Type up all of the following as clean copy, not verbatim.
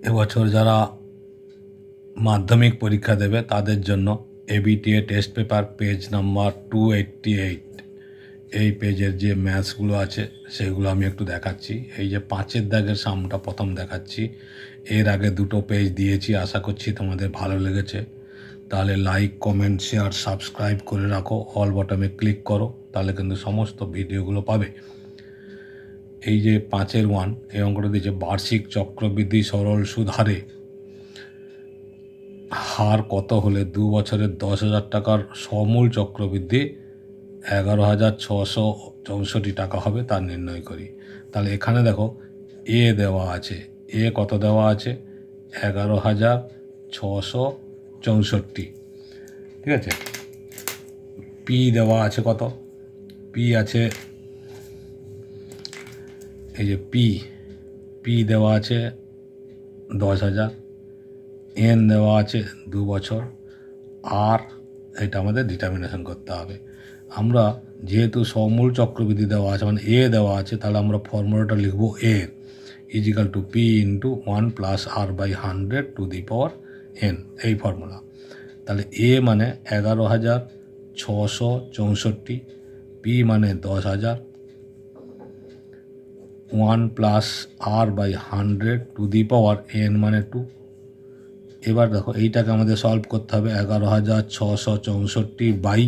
এবছর যারা মাধ্যমিক পরীক্ষা দেবে তাদের জন্য ABTA test paper page number 288 এই পেজের যে ম্যাথসগুলো আছে সেগুলো আমি একটু দেখাচ্ছি। এই যে 5-এর দাগের সামটা প্রথম দেখাচ্ছি। এর আগে দুটো পেজ দিয়েছি, আশা করছি তোমাদের ভালো লেগেছে। তাহলে লাইক, কমেন্ট, শেয়ার, সাবস্ক্রাইব করে রাখো, অল বটমে ক্লিক করো, তাহলে কিন্তু সমস্ত ভিডিওগুলো পাবে। এই যে 5-এর 1 এই অঙ্কটা দিয়েছে, বার্ষিক চক্রবৃদ্ধি সরল সুদ হারে হার কত হলে 2 বছরের 10,000 টাকার সমূল চক্রবৃদ্ধি 11,664 টাকা হবে তা নির্ণয় করি। তাহলে এখানে দেখো এ দেওয়া আছে, এ কত দেওয়া আছে 11,664, ঠিক আছে। পি দেওয়া আছে কত, পি আছে এই যে পি দেওয়া আছে 10,000, এন দেওয়া আছে 2 বছর, আর এটা আমাদের ডিটারমিনেশন করতে হবে। আমরা যেহেতু সমূল চক্রবৃদ্ধি দেওয়া আছে মানে এ দেওয়া আছে, তাহলে আমরা ফর্মুলাটা লিখব A equal to P into 1 plus R by 100 to the power N, এই ফর্মুলা। তাহলে এ মানে 11,664, পি মানে 10,000, 1 plus R by 100 to the power N মানে 2। এবার দেখো এইটাকে আমাদের সলভ করতে হবে, 11,664 বাই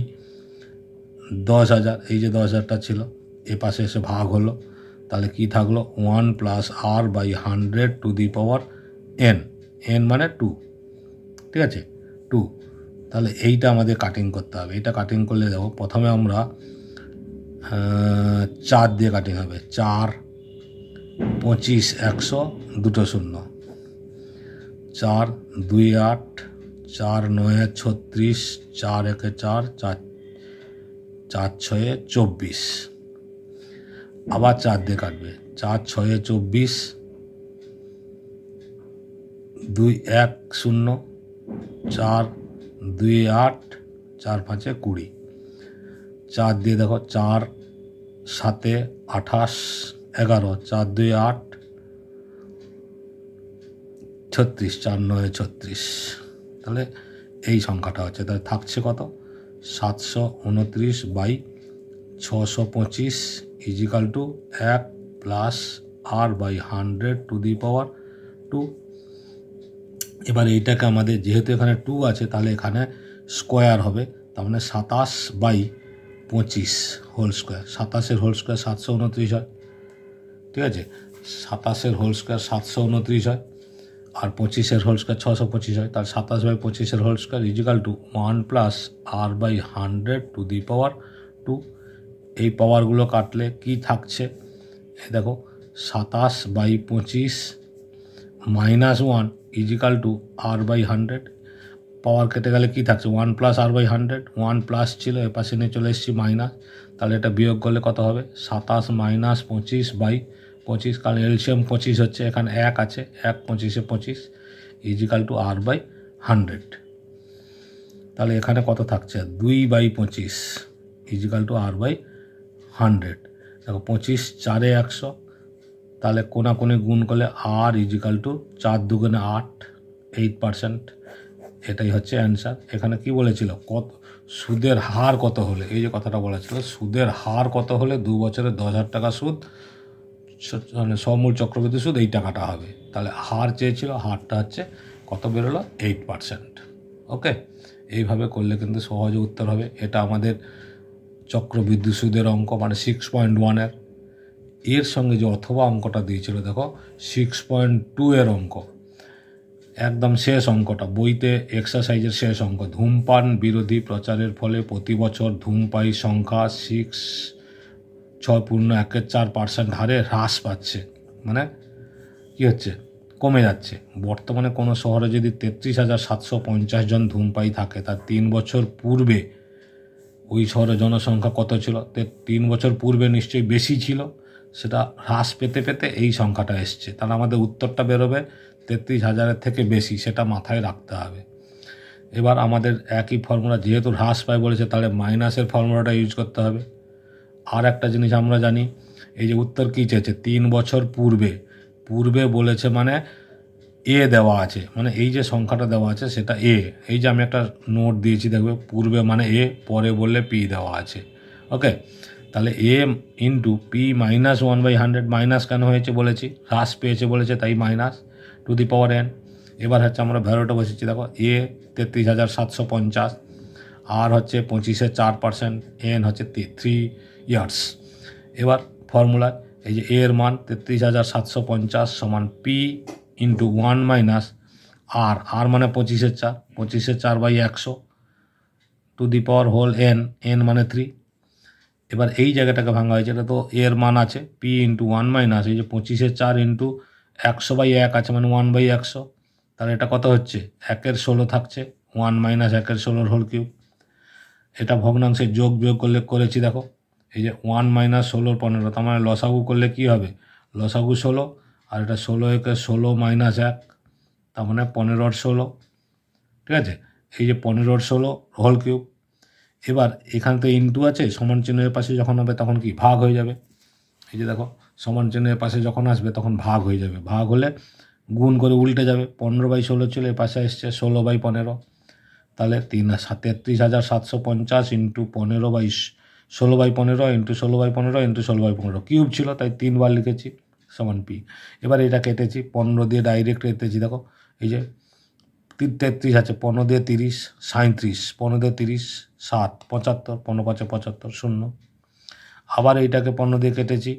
10,000, এই যে 10,000টা ছিল এ পাশে এসে ভাগ হলো, তাহলে কি থাকলো 1 plus R by 100 to the power n, n মানে 2, ঠিক আছে 2। তাহলে এইটা আমাদের কাটিং করতে হবে। এইটা কাটিং করলে দেখো প্রথমে আমরা 4 দিয়ে কাটিং হবে, 4, 25, 100, দুটো শূন্য, 4, 2, 8, 4, 9, 36, 4, 1, 4, 4, 6, 24, আবার 4 দিয়ে কাটবে, 4, 6, 24, 2, 1, 0, 4, 2, 8, 4, 5, 20, 4 দিয়ে দেখো 4, 7, 28, 11, 4, 2, 8, 36, 4, 9, 36, তাহলে এই সংখ্যাটা হচ্ছে। তাহলে থাকছে কত 729 by 625 equal to 1 plus R by 100 to the power 2। এবার এইটাকে আমাদের যেহেতু এখানে 2 আছে তাহলে এখানে স্কোয়ার হবে, তার মানে 27 বাই 25 হোল স্কোয়ার, 27-এর হোল স্কোয়ার 729 হয়, ঠিক আছে। 27-এর হোল স্কোয়ার 729 হয়, আর 25-এর হোল স্কোয়ার 625 হয়, তার 27 বাই 25-এর whole square equal to 1 plus R by 100 to the power 2। এই পাওয়ারগুলো কাটলে কি থাকছে দেখো 27 by 25 minus 1 equal to R by 100, power কেটে গেলে কি থাকছে 1 প্লাস আর বাই 100, 1 প্লাস ছিল এ পাশে নিয়ে চলে এসেছি মাইনাস, তাহলে এটা বিয়োগ করলে কত হবে 27 মাইনাস 25 বাই 25, কারণ এলসিএম 25 হচ্ছে, এখানে 1 আছে, 1 25-এ 25 ইজিক্যাল টু আর বাই 100। তাহলে এখানে কত থাকছে 2 বাই 25 ইজিক্যাল টু আর বাই 100। দেখো 25 4-এ 100, তাহলে কোনাকুনি গুণ করলে আর ইজিক্যাল টু 4 দুগুণে 8, 8%, এটাই হচ্ছে অ্যান্সার। এখানে কি বলেছিল কত সুদের হার কত হলে, এই যে কথাটা বলা ছিল সুদের হার কত হলে 2 বছরে 10,000 টাকা সুদ মানে সমূল চক্রবৃদ্ধি সুদ এই টাকাটা হবে। তাহলে হার চেয়েছিল, হারটা হচ্ছে কত বেরোলো 8%। ওকে, এইভাবে করলে কিন্তু সহজে উত্তর হবে। এটা আমাদের চক্রবৃদ্ধি সুদের অঙ্ক মানে 6.1-এর। এর সঙ্গে যে অথবা অঙ্কটা দিয়েছিল দেখো 6.2-এর অঙ্ক, একদম শেষ অঙ্কটা বইতে এক্সারসাইজের শেষ অঙ্ক। ধূমপান বিরোধী প্রচারের ফলে প্রতি বছর ধূমপায়ী সংখ্যা 6.14% হারে হ্রাস পাচ্ছে, মানে কি হচ্ছে কমে যাচ্ছে। বর্তমানে কোনো শহরে যদি 33,750 জন ধূমপায়ী থাকে, তার 3 বছর পূর্বে ওই শহরে জনসংখ্যা কত ছিল, 3 বছর পূর্বে নিশ্চয়ই বেশি ছিল, সেটা হ্রাস পেতে পেতে এই সংখ্যাটা এসছে। তাহলে আমাদের উত্তরটা বেরোবে 33,000-এর থেকে বেশি, সেটা মাথায় রাখতে হবে। এবার আমাদের একই ফর্মুলা, যেহেতু হ্রাস পায় বলেছে তাহলে মাইনাসের ফর্মুলাটা ইউজ করতে হবে। আর একটা জিনিস আমরা জানি, এই যে উত্তর কী চেয়েছে 3 বছর পূর্বে, পূর্বে বলেছে মানে এ দেওয়া আছে, মানে এই যে সংখ্যাটা দেওয়া আছে সেটা এ। এই যে আমি একটা নোট দিয়েছি দেখবে, পূর্বে মানে এ, পরে বললে পি দেওয়া আছে। ওকে, তাহলে এ ইন্টু পি মাইনাস 1/100, মাইনাস কেন হয়েছে বলেছি, হ্রাস পেয়েছে বলেছে তাই minus, two the power N. এবার হচ্ছে আমরা ভ্যালুটা বসেছি, দেখো এ 33,750, আর হচ্ছে 25-এর 4%, এন হচ্ছে 3 ইয়ার্স। এবার ফর্মুলা, এই যে এর মান 33,750 সমান p into 1 minus r, r মানে 25-এর 4, 25-এর 4/100 to the power whole n, n মানে 3। এবার এই জায়গাটাকে ভাঙা হয়েছে, এটা তো এর মান আছে পি ইন্টু 1 মাইনাস এই যে 25-এর 4 ইন্টু 100/1 আছে মানে 1/100, তাহলে এটা কত হচ্ছে 1-এর 16 থাকছে, 1 মাইনাস 1-এর 16 হোল কিউব। এটা ভগ্নাংশে যোগ বিয়োগ করলে করেছি, দেখো এই যে 1 মাইনাস 16 15, তার মানে লসাগু করলে কি হবে, লসাগু 16, আর এটা 16 16 মাইনাস 1, তার মানে 15-এর 16, ঠিক আছে। এই যে 15-এর 16 হোল কিউব। এবার এখানে তো ইনটু আছে, সমান চিহ্নের পাশে যখন হবে তখন কি ভাগ হয়ে যাবে। এই যে দেখো সমান চিহ্নের পাশে যখন আসবে তখন ভাগ হয়ে যাবে, ভাগ হলে গুণ করে উল্টে যাবে, 15/16 ছিল এর পাশে এসছে 16/15, তাহলে 33,750 ইন্টু 16/15 ইন্টু 16/15 ইন্টু 16/15 কিউব ছিল তাই 3 বার লিখেছি সমান পি। এবার এটা কেটেছি 15 দিয়ে, ডাইরেক্ট কেটেছি, দেখো এই যে 33 আছে, 15 দিয়ে 30 37, 15 দিয়ে 30 7 75, 15 5 75 0। আবার এইটাকে 15 দিয়ে কেটেছি,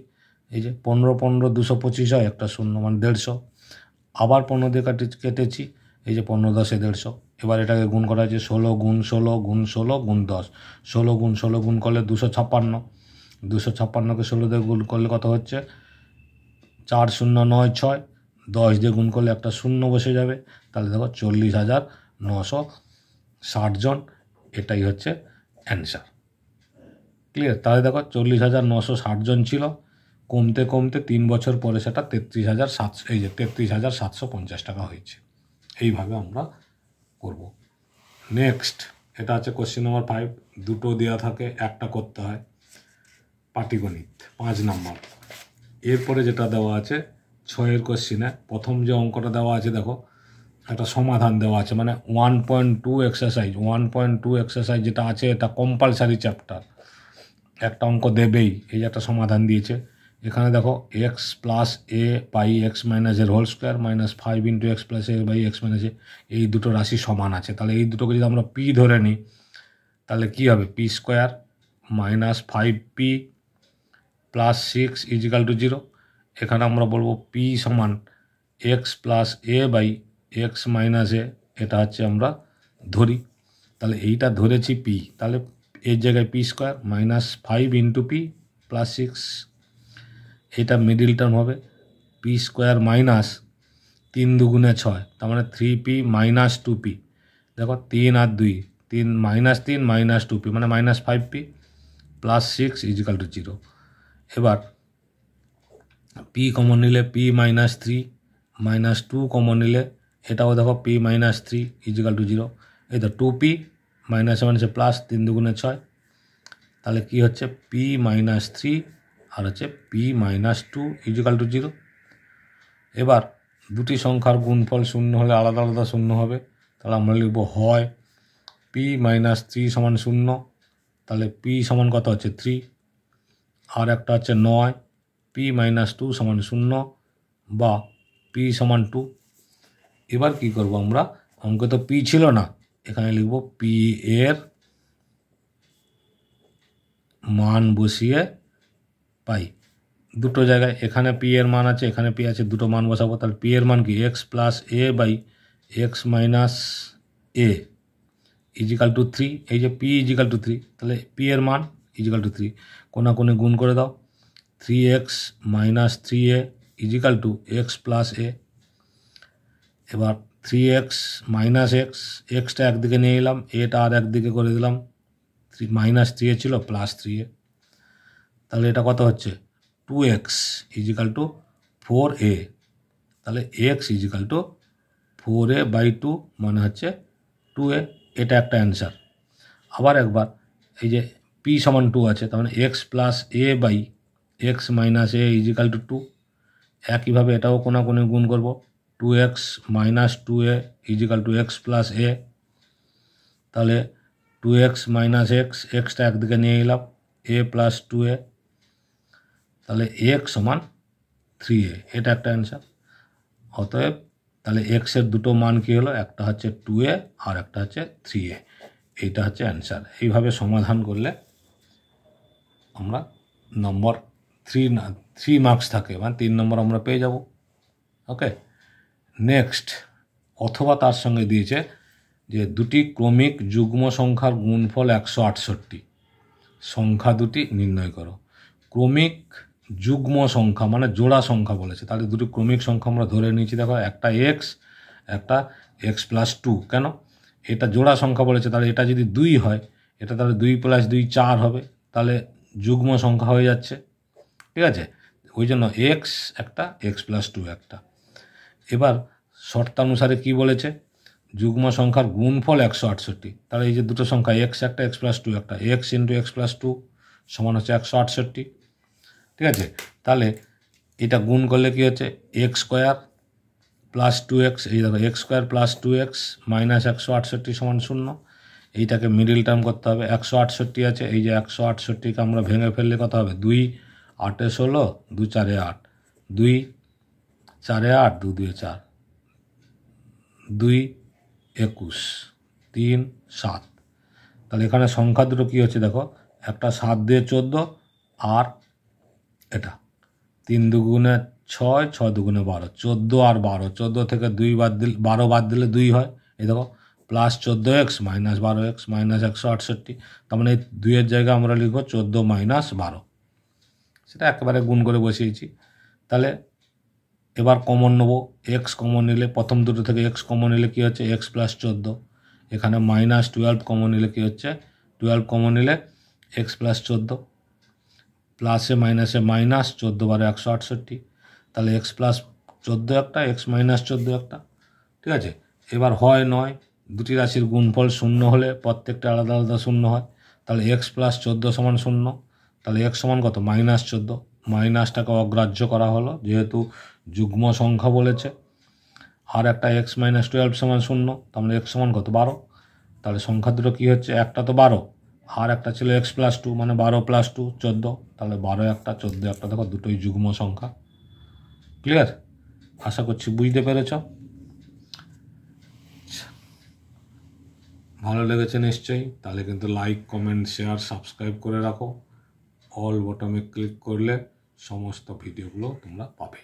এই যে 15 15 225 হয়, একটা 0 মানে 150। আবার 15 দিয়ে কেটেছি, এই যে 15 10 150। এবার এটাকে গুণ করা হয়েছে 16 গুণ 16 গুণ 16 গুণ 10, 16 গুণ 16 গুণ করলে 256, 256কে 16 দিয়ে গুণ করলে কত হচ্ছে 4096, 10 দিয়ে গুণ করলে একটা 0 বসে যাবে, তাহলে দেখো 40,960 জন, এটাই হচ্ছে অ্যান্সার। ক্লিয়ার? তাহলে দেখো 40,960 জন ছিল, কমতে কমতে 3 বছর পরে সেটা 33,700, এই যে 33,750 টাকা হয়েছে। এইভাবে আমরা করব। নেক্সট, এটা আছে কোশ্চেন নাম্বার 5, দুটো দেওয়া থাকে, একটা করতে হয়, পাটিগণিত 5 নাম্বার। এরপরে যেটা দেওয়া আছে 6-এর কোশ্চেনে প্রথম যে অঙ্কটা দেওয়া আছে, দেখো একটা সমাধান দেওয়া আছে, মানে 1.2 এক্সারসাইজ, 1.2 এক্সারসাইজ যেটা আছে এটা কম্পালসারি চ্যাপ্টার, একটা অঙ্ক দেবেই। এই যে একটা সমাধান দিয়েছে, এখানে দেখো X plus A by x minus এর whole square minus 5 into X plus A by x minus A, এই দুটো রাশি সমান আছে। তাহলে এই দুটোকে যদি আমরা পি ধরে নিই তাহলে কি হবে, P square minus 5p plus 6 equal to 0। এখানে আমরা বলবো পি সমান X plus A by x minus A, এটা হচ্ছে আমরা ধরি। তাহলে এইটা ধরেছি পি, তাহলে এর জায়গায় P square minus 5 into P plus 6, এটা মিডিল টার্ম হবে পি স্কোয়ার মাইনাস 3 দুগুণে 6, তার মানে 3p মাইনাস 2p। দেখো 3 আর 2, 3 মাইনাস 3 মাইনাস 2p মানে minus 5p plus 6 equal to 0। এবার পি কমন নিলে পি মাইনাস 3 মাইনাস 2 কমন নিলে এটাও দেখো পি মাইনাস 3 ইজিক্যাল টু 0। এই তো 2p মাইনাস মাইনাসে প্লাস, 3 দুগুণে 6, তাহলে কি হচ্ছে পি মাইনাস 3 আর হচ্ছে পি মাইনাস 2 ইজিক্যাল টু 0। এবার দুটি সংখ্যার গুণফল শূন্য হলে আলাদা আলাদা শূন্য হবে, তাহলে আমরা লিখব হয় পি মাইনাস 3 সমান 0, তাহলে পি সমান কত হচ্ছে 3, আর একটা হচ্ছে 9 পি মাইনাস 2 সমান 0 বা পি সমান 2। এবার কি করব আমরা, অঙ্কে তো পি ছিল না, এখানে লিখব পি এর মান বসিয়ে পাই দুটো জায়গায়, এখানে পি এর মান আছে এখানে পি আছে, দুটো মান বসাবো। তাহলে পি এর মান কি x plus A by x minus A equal to 3, এই যে পি ইজিক্যাল টু 3, তাহলে পি এর মান ইজিক্যাল টু 3, কোণে গুণ করে দাও, 3x minus 3a equal to X plus A. এবার 3x মাইনাস এক্স, এক্সটা একদিকে নিয়ে এলাম, এটা আর একদিকে করে দিলাম, মাইনাস 3a ছিল প্লাস 3a, তাহলে এটা কত হচ্ছে 2x ইজিক্যাল টু 4a, তাহলে x is equal two 4a by 2 মানে হচ্ছে 2a, এটা একটা অ্যান্সার। আবার একবার এই যে p সমান 2 আছে, তার মানে x plus A by x minus A equal to 2, একইভাবে এটাও কোণে গুণ করব, 2x minus 2a equal to X plus A. তাহলে 2x মাইনাস এক্স, এক্সটা একদিকে নিয়ে এলাম, এ প্লাস 2a, তাহলে এক্স সমান 3a, এটা একটা অ্যান্সার। অতএব তাহলে এক্সের দুটো মান কী হলো, একটা হচ্ছে 2a আর একটা হচ্ছে 3a, এইটা হচ্ছে অ্যান্সার। এইভাবে সমাধান করলে আমরা নম্বর 3 মার্কস থাকে, মানে 3 নম্বর আমরা পেয়ে যাব। ওকে, নেক্সট, অথবা তার সঙ্গে দিয়েছে যে দুটি ক্রমিক যুগ্ম সংখ্যার গুণফল 168, সংখ্যা দুটি নির্ণয় করো। ক্রমিক যুগ্ম সংখ্যা মানে জোড়া সংখ্যা বলেছে, তাহলে দুটি ক্রমিক সংখ্যা আমরা ধরে নিয়েছি। দেখো, একটা এক্স, একটা এক্স প্লাস 2। কেন? এটা জোড়া সংখ্যা বলেছে, তাহলে এটা যদি 2 হয়, এটা তাহলে 2 প্লাস 2 4 হবে, তাহলে যুগ্ম সংখ্যা হয়ে যাচ্ছে। ঠিক আছে, ওই জন্য এক্স একটা, এক্স প্লাস 2 একটা। এবার শর্তানুসারে কি বলেছে, যুগ্ম সংখ্যার গুণফল 168, তাহলে এই যে দুটো সংখ্যা এক্স একটা, এক্স প্লাস 2 একটা, এক্স ইন্টু এক্স প্লাস 2 সমান হচ্ছে 168। ঠিক আছে, তাহলে এটা গুণ করলে কি হচ্ছে, এক্স স্কোয়ার প্লাস 2x, এই দেখো x square plus 2x minus 168 সমান 0। এইটাকে মিডিল টার্ম করতে হবে, 168 আছে, এই যে 168কে আমরা ভেঙে ফেললে কত হবে, 2 8 16, 2 4 8, 2 4 8, 2 2 4, 2 21, 3 7। তাহলে এখানে সংখ্যা দুটো কী হচ্ছে দেখো, একটা 7 দিয়ে 14 আর এটা 3 দুগুণে 6, 6 দুগুণে 12, 14 আর 12, 14 থেকে 2 বাদ দিলে 12 বাদ দিলে 2 হয়। এই দেখো plus 14x minus 12x minus 168, তার মানে এই 2-এর জায়গায় আমরা লিখব 14 মাইনাস 12, সেটা একেবারে গুণ করে বসিয়েছি। তাহলে এবার কমন নেবো, এক্স কমন নিলে, প্রথম দুটো থেকে এক্স কমন নিলে কী হচ্ছে, এক্স প্লাস 14, এখানে মাইনাস 12 কমন নিলে কী হচ্ছে, 12 কমন নিলে এক্স প্লাস 14, প্লাসে মাইনাসে মাইনাস, 14 বারে 168, তাহলে এক্স প্লাস 14 একটা, এক্স মাইনাস 14 একটা। ঠিক আছে, এবার হয় নয়, দুটি রাশির গুণফল 0 হলে প্রত্যেকটা আলাদা আলাদা 0 হয়, তাহলে এক্স প্লাস 14 সমান 0, তাহলে এক্স সমান কত, মাইনাস 14, মাইনাসটাকে অগ্রাহ্য করা হলো যেহেতু যুগ্ম সংখ্যা বলেছে। আর একটা এক্স মাইনাস 12 সমান 0, তাহলে এক্স সমান কত, 12। তাহলে সংখ্যা দুটো কী হচ্ছে, একটা তো 12 আর একটা ছিল এক্স প্লাস 2, মানে 12 প্লাস 2 14, তাহলে 12 একটা 14 একটা, দেখো দুটোই যুগ্ম সংখ্যা। ক্লিয়ার? আশা করছি বুঝতে পেরেছ। ভালো লেগেছে নিশ্চয়ই, তাহলে কিন্তু লাইক কমেন্ট শেয়ার সাবস্ক্রাইব করে রাখো। অল বটমে ক্লিক করলে সমস্ত ভিডিওগুলো তোমরা পাবে।